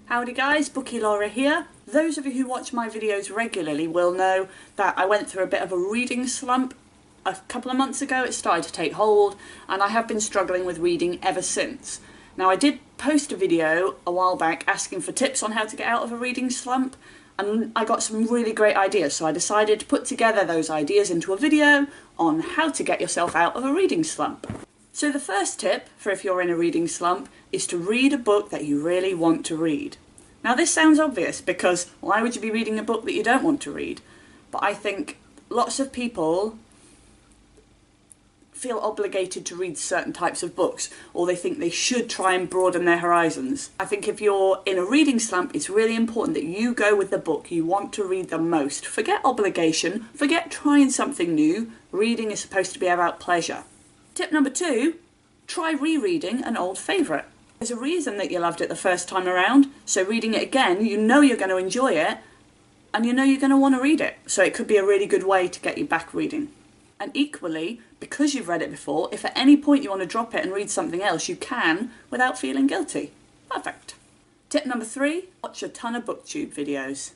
Howdy guys, Bookie Laura here. Those of you who watch my videos regularly will know that I went through a bit of a reading slump a couple of months ago. It started to take hold and I have been struggling with reading ever since. Now I did post a video a while back asking for tips on how to get out of a reading slump, and I got some really great ideas, so I decided to put together those ideas into a video on how to get yourself out of a reading slump. So the first tip for if you're in a reading slump is to read a book that you really want to read. Now this sounds obvious because why would you be reading a book that you don't want to read? But I think lots of people feel obligated to read certain types of books, or they think they should try and broaden their horizons. I think if you're in a reading slump, it's really important that you go with the book you want to read the most. Forget obligation, forget trying something new. Reading is supposed to be about pleasure. Tip number 2, try rereading an old favourite. There's a reason that you loved it the first time around, so reading it again, you know you're going to enjoy it, and you know you're going to want to read it. So it could be a really good way to get you back reading. And equally, because you've read it before, if at any point you want to drop it and read something else, you can without feeling guilty. Perfect. Tip number 3, watch a ton of booktube videos.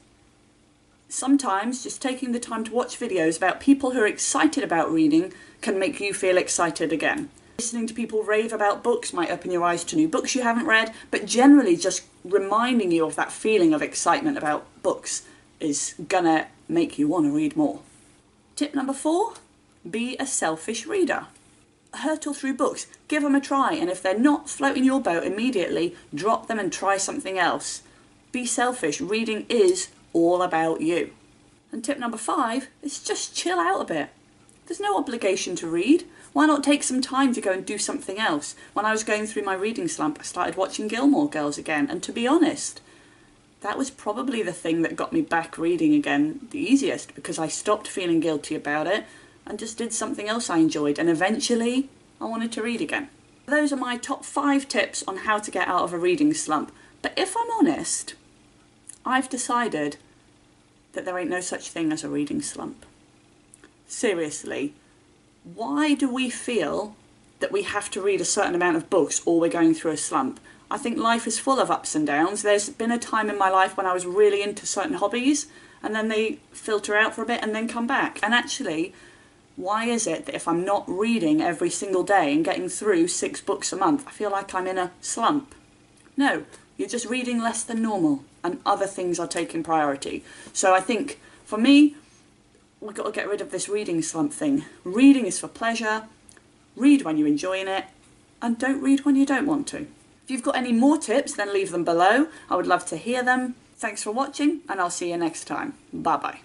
Sometimes just taking the time to watch videos about people who are excited about reading can make you feel excited again. Listening to people rave about books might open your eyes to new books you haven't read, but generally just reminding you of that feeling of excitement about books is gonna make you want to read more. Tip number 4, be a selfish reader. Hurtle through books, give them a try, and if they're not floating your boat immediately, drop them and try something else. Be selfish, reading is all about you. And tip number 5 is just chill out a bit. There's no obligation to read. Why not take some time to go and do something else? When I was going through my reading slump, I started watching Gilmore Girls again, and to be honest, that was probably the thing that got me back reading again the easiest, because I stopped feeling guilty about it and just did something else I enjoyed, and eventually I wanted to read again. Those are my top 5 tips on how to get out of a reading slump. But if I'm honest, I've decided that there ain't no such thing as a reading slump. Seriously, why do we feel that we have to read a certain amount of books or we're going through a slump? I think life is full of ups and downs. There's been a time in my life when I was really into certain hobbies and then they filter out for a bit and then come back. And actually, why is it that if I'm not reading every single day and getting through 6 books a month, I feel like I'm in a slump? No, you're just reading less than normal and other things are taking priority. So I think, for me, we've got to get rid of this reading slump thing. Reading is for pleasure, read when you're enjoying it, and don't read when you don't want to. If you've got any more tips, then leave them below. I would love to hear them. Thanks for watching, and I'll see you next time. Bye bye.